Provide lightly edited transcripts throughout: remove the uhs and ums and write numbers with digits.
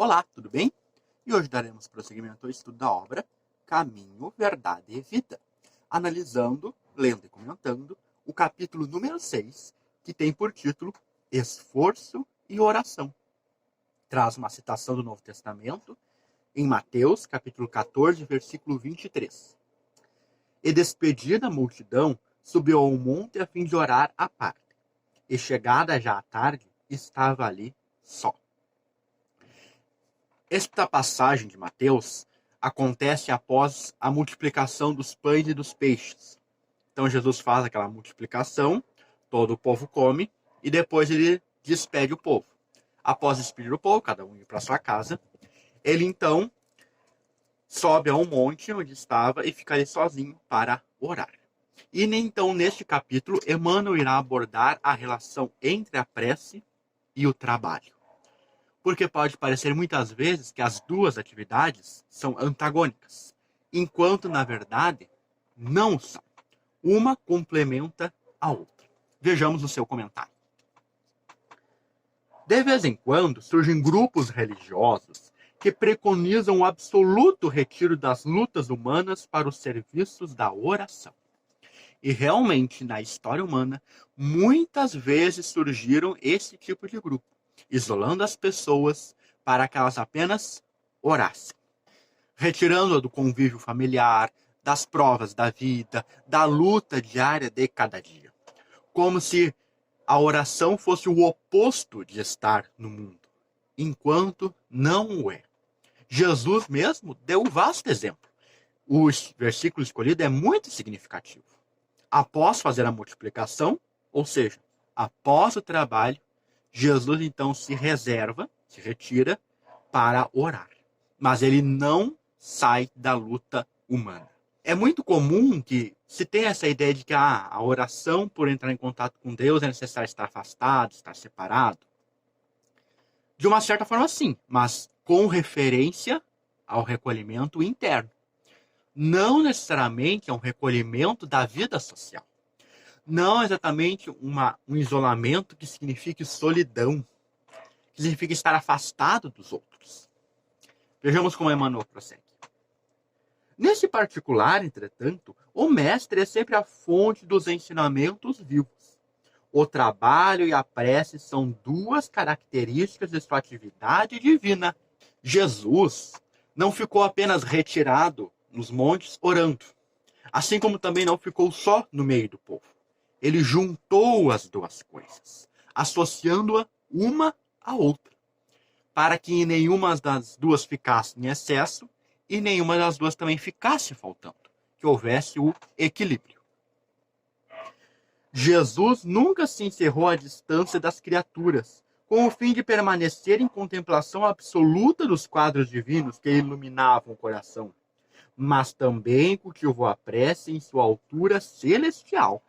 Olá, tudo bem? E hoje daremos prosseguimento ao estudo da obra Caminho, Verdade e Vida, analisando, lendo e comentando o capítulo número 6, que tem por título Esforço e Oração. Traz uma citação do Novo Testamento em Mateus, capítulo 14, versículo 23. E despedida a multidão, subiu ao monte a fim de orar à parte. E chegada já à tarde, estava ali só. Esta passagem de Mateus acontece após a multiplicação dos pães e dos peixes. Então Jesus faz aquela multiplicação, todo o povo come e depois ele despede o povo. Após despedir o povo, cada um ir para sua casa, ele então sobe a um monte onde estava e fica ali sozinho para orar. E então neste capítulo, Emmanuel irá abordar a relação entre a prece e o trabalho. Porque pode parecer muitas vezes que as duas atividades são antagônicas, enquanto, na verdade, não são. Uma complementa a outra. Vejamos o seu comentário. De vez em quando, surgem grupos religiosos que preconizam o absoluto retiro das lutas humanas para os serviços da oração. E realmente, na história humana, muitas vezes surgiram esse tipo de grupo, isolando as pessoas para que elas apenas orassem, retirando-a do convívio familiar, das provas da vida, da luta diária de cada dia, como se a oração fosse o oposto de estar no mundo, enquanto não o é. Jesus mesmo deu um vasto exemplo. O versículo escolhido é muito significativo. Após fazer a multiplicação, ou seja, após o trabalho, Jesus então se retira para orar. Mas ele não sai da luta humana. É muito comum que se tenha essa ideia de que a oração, por entrar em contato com Deus, é necessário estar afastado, estar separado. De uma certa forma, sim, mas com referência ao recolhimento interno. Não necessariamente é um recolhimento da vida social. Não exatamente um isolamento que signifique solidão, que significa estar afastado dos outros. Vejamos como Emmanuel prossegue. Nesse particular, entretanto, o mestre é sempre a fonte dos ensinamentos vivos. O trabalho e a prece são duas características de sua atividade divina. Jesus não ficou apenas retirado nos montes orando, assim como também não ficou só no meio do povo. Ele juntou as duas coisas, associando-a uma à outra, para que nenhuma das duas ficasse em excesso e nenhuma das duas também ficasse faltando, que houvesse o equilíbrio. Jesus nunca se encerrou à distância das criaturas, com o fim de permanecer em contemplação absoluta dos quadros divinos que iluminavam o coração, mas também cultivou a prece em sua altura celestial.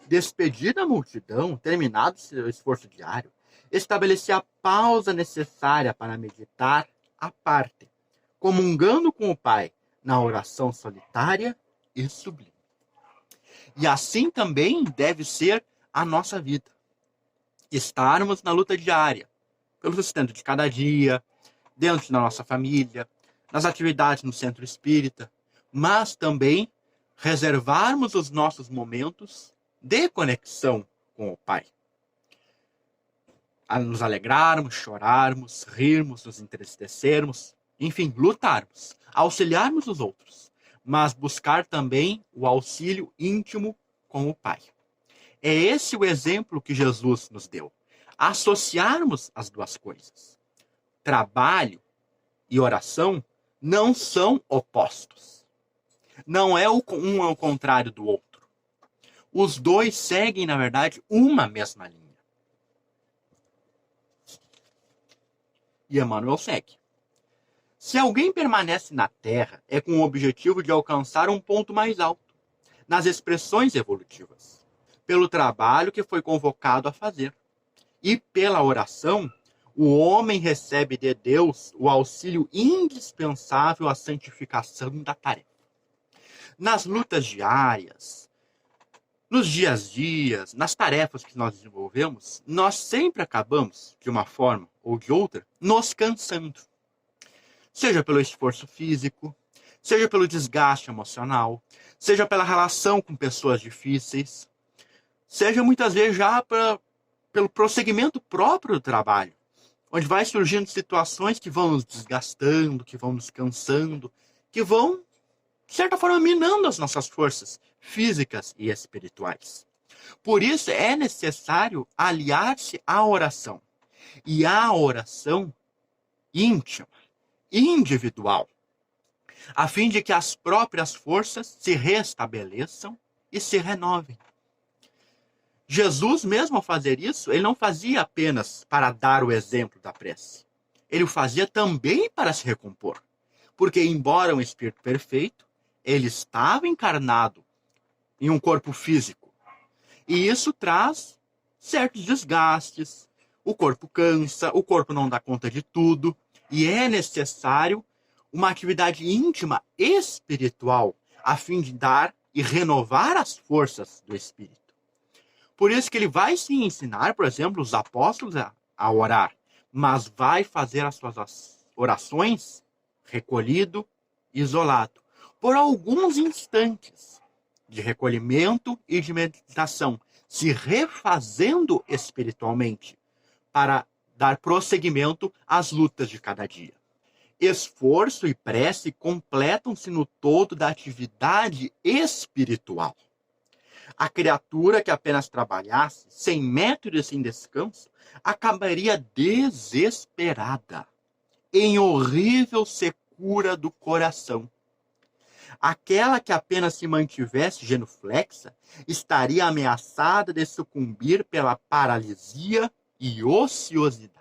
Despedida a multidão, terminado seu esforço diário, estabelecia a pausa necessária para meditar à parte, comungando com o Pai na oração solitária e sublime. E assim também deve ser a nossa vida. Estarmos na luta diária, pelo sustento de cada dia, dentro da nossa família, nas atividades no centro espírita, mas também reservarmos os nossos momentos de conexão com o Pai. A nos alegrarmos, chorarmos, rirmos, nos entristecermos, enfim, lutarmos, auxiliarmos os outros, mas buscar também o auxílio íntimo com o Pai. É esse o exemplo que Jesus nos deu. Associarmos as duas coisas. Trabalho e oração não são opostos. Não é um ao contrário do outro. Os dois seguem, na verdade, uma mesma linha. E Emmanuel segue. Se alguém permanece na Terra, é com o objetivo de alcançar um ponto mais alto, nas expressões evolutivas, pelo trabalho que foi convocado a fazer. E pela oração, o homem recebe de Deus o auxílio indispensável à santificação da tarefa. Nas lutas diárias, nos dias a dias, nas tarefas que nós desenvolvemos, nós sempre acabamos, de uma forma ou de outra, nos cansando. seja pelo esforço físico, seja pelo desgaste emocional, seja pela relação com pessoas difíceis, seja muitas vezes já pelo prosseguimento próprio do trabalho, onde vai surgindo situações que vão nos desgastando, que vão nos cansando, que vão, de certa forma, minando as nossas forças físicas e espirituais. Por isso é necessário aliar-se à oração. E à oração íntima, individual, a fim de que as próprias forças se restabeleçam e se renovem. Jesus, mesmo ao fazer isso, ele não fazia apenas para dar o exemplo da prece. Ele o fazia também para se recompor. Porque, embora um espírito perfeito, ele estava encarnado em um corpo físico. E isso traz certos desgastes. O corpo cansa, o corpo não dá conta de tudo. E é necessário uma atividade íntima espiritual a fim de dar e renovar as forças do espírito. Por isso que ele vai se ensinar, por exemplo, os apóstolos a orar, mas vai fazer as suas orações recolhido, isolado, por alguns instantes de recolhimento e de meditação, se refazendo espiritualmente para dar prosseguimento às lutas de cada dia. Esforço e prece completam-se no todo da atividade espiritual. A criatura que apenas trabalhasse, sem método e sem descanso, acabaria desesperada, em horrível secura do coração. Aquela que apenas se mantivesse genuflexa, estaria ameaçada de sucumbir pela paralisia e ociosidade.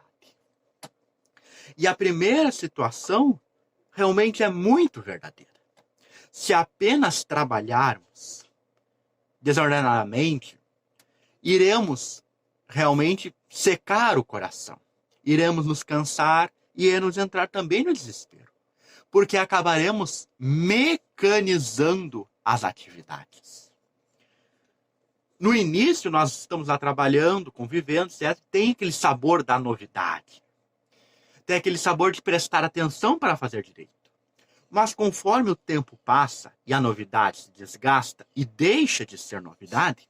E a primeira situação realmente é muito verdadeira. Se apenas trabalharmos desordenadamente, iremos realmente secar o coração. Iremos nos cansar e iremos entrar também no desespero. Porque acabaremos mecanizando as atividades. No início, nós estamos lá trabalhando, convivendo, certo? Tem aquele sabor da novidade. Tem aquele sabor de prestar atenção para fazer direito. Mas conforme o tempo passa e a novidade se desgasta e deixa de ser novidade,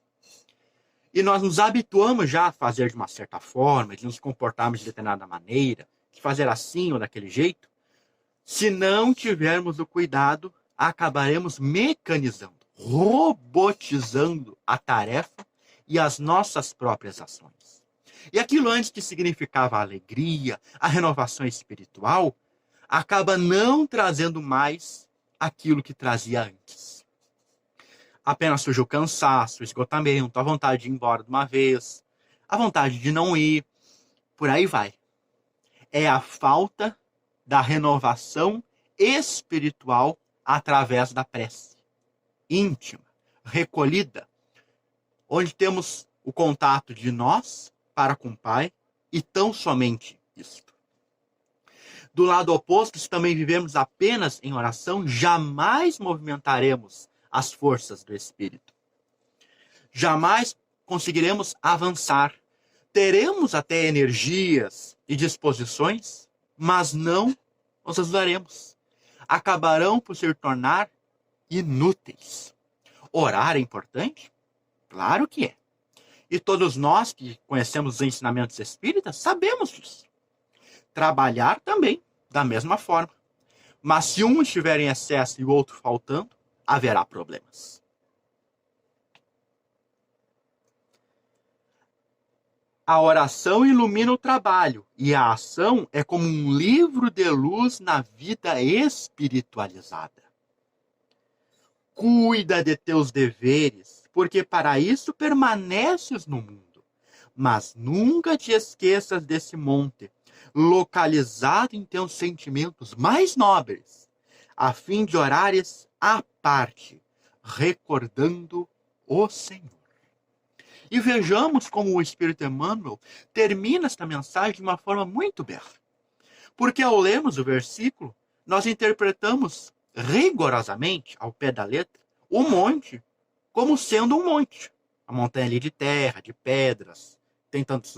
e nós nos habituamos já a fazer de uma certa forma, de nos comportarmos de determinada maneira, de fazer assim ou daquele jeito, se não tivermos o cuidado, acabaremos mecanizando, robotizando a tarefa e as nossas próprias ações. E aquilo antes que significava a alegria, a renovação espiritual, acaba não trazendo mais aquilo que trazia antes. Apenas surge o cansaço, o esgotamento, a vontade de ir embora de uma vez, a vontade de não ir, por aí vai. É a falta da renovação espiritual através da prece íntima, recolhida, onde temos o contato de nós para com o Pai e tão somente isto. Do lado oposto, se também vivemos apenas em oração, jamais movimentaremos as forças do Espírito. Jamais conseguiremos avançar. Teremos até energias e disposições, mas não os usaremos. Acabarão por se tornar inúteis. Orar é importante? Claro que é. E todos nós que conhecemos os ensinamentos espíritas sabemos disso. Trabalhar também, da mesma forma. Mas se um estiver em excesso e o outro faltando, haverá problemas. A oração ilumina o trabalho e a ação é como um livro de luz na vida espiritualizada. Cuida de teus deveres, porque para isso permaneces no mundo. Mas nunca te esqueças desse monte, localizado em teus sentimentos mais nobres, a fim de orares à parte, recordando o Senhor. E vejamos como o Espírito Emmanuel termina esta mensagem de uma forma muito bela. Porque ao lermos o versículo, nós interpretamos rigorosamente, ao pé da letra, o monte como sendo um monte. A montanha ali de terra, de pedras, tem tantos...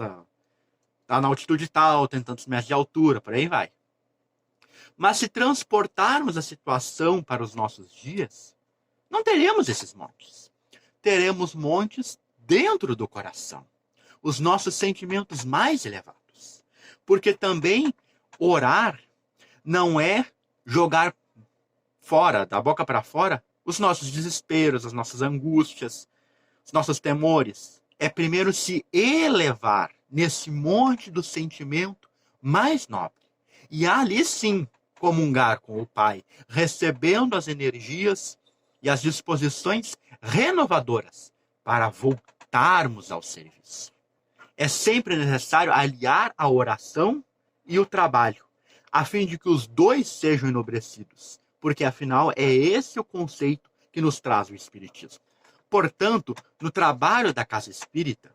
Está na altitude tal, tem tantos metros de altura, por aí vai. Mas se transportarmos a situação para os nossos dias, não teremos esses montes. Teremos montes dentro do coração, os nossos sentimentos mais elevados. Porque também orar não é jogar fora, da boca para fora, os nossos desesperos, as nossas angústias, os nossos temores. É primeiro se elevar nesse monte do sentimento mais nobre. E ali sim comungar com o Pai, recebendo as energias e as disposições renovadoras para voltarmos ao serviço. É sempre necessário aliar a oração e o trabalho, a fim de que os dois sejam enobrecidos, porque afinal é esse o conceito que nos traz o Espiritismo. Portanto, no trabalho da casa espírita,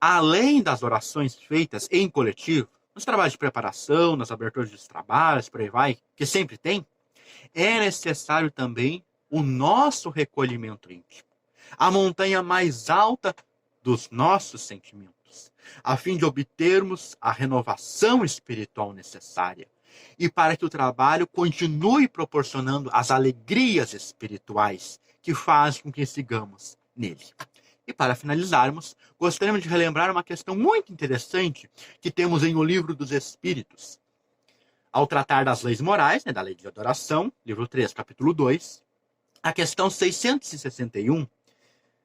além das orações feitas em coletivo, nos trabalhos de preparação, nas aberturas dos trabalhos, por aí vai, que sempre tem, é necessário também o nosso recolhimento íntimo, a montanha mais alta dos nossos sentimentos, a fim de obtermos a renovação espiritual necessária e para que o trabalho continue proporcionando as alegrias espirituais que fazem com que sigamos nele. E para finalizarmos, gostaríamos de relembrar uma questão muito interessante que temos em O Livro dos Espíritos. Ao tratar das leis morais, da lei de adoração, livro 3, capítulo 2, a questão 661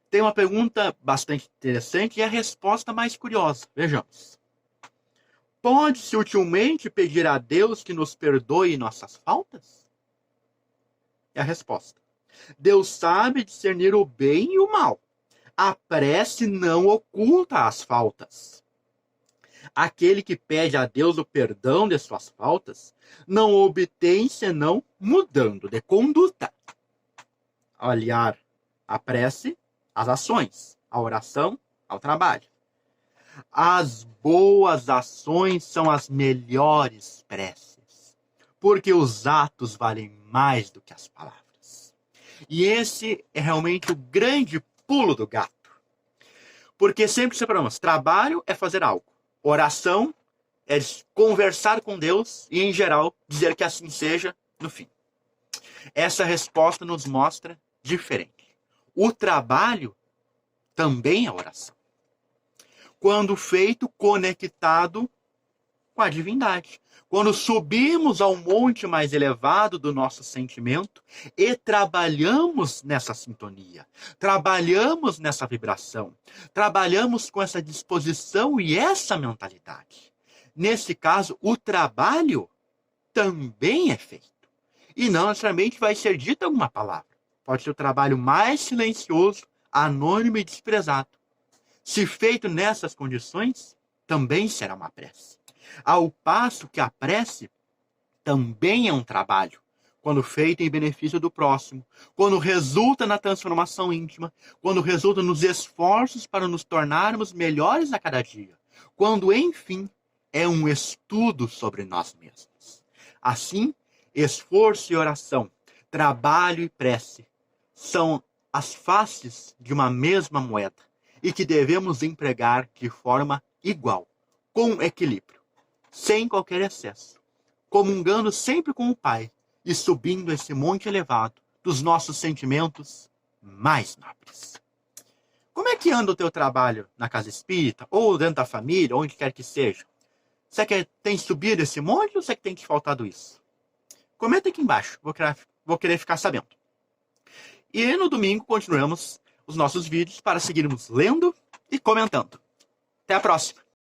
tem uma pergunta bastante interessante e a resposta mais curiosa. Vejamos. Pode-se utilmente pedir a Deus que nos perdoe nossas faltas? É a resposta. Deus sabe discernir o bem e o mal. A prece não oculta as faltas. Aquele que pede a Deus o perdão de suas faltas não obtém senão mudando de conduta. Aliar a prece às ações, a oração ao trabalho. As boas ações são as melhores preces, porque os atos valem mais do que as palavras. E esse é realmente o grande pulo do gato. Porque sempre separamos, trabalho é fazer algo, oração é conversar com Deus e, em geral, dizer que assim seja no fim. Essa resposta nos mostra diferente. O trabalho também é oração. Quando feito conectado com a divindade. Quando subimos ao monte mais elevado do nosso sentimento e trabalhamos nessa sintonia, trabalhamos nessa vibração, trabalhamos com essa disposição e essa mentalidade. Nesse caso, o trabalho também é feito. E não necessariamente vai ser dita alguma palavra. Pode ser o trabalho mais silencioso, anônimo e desprezado. Se feito nessas condições, também será uma prece. Ao passo que a prece também é um trabalho, quando feito em benefício do próximo, quando resulta na transformação íntima, quando resulta nos esforços para nos tornarmos melhores a cada dia, quando, enfim, é um estudo sobre nós mesmos. Assim, esforço e oração, trabalho e prece são as faces de uma mesma moeda e que devemos empregar de forma igual, com equilíbrio, sem qualquer excesso, comungando sempre com o Pai e subindo esse monte elevado dos nossos sentimentos mais nobres. Como é que anda o teu trabalho na casa espírita, ou dentro da família, onde quer que seja? Você que tem subido esse monte ou você que tem te faltado isso? Comenta aqui embaixo, vou querer ficar sabendo. E no domingo continuamos os nossos vídeos para seguirmos lendo e comentando. Até a próxima!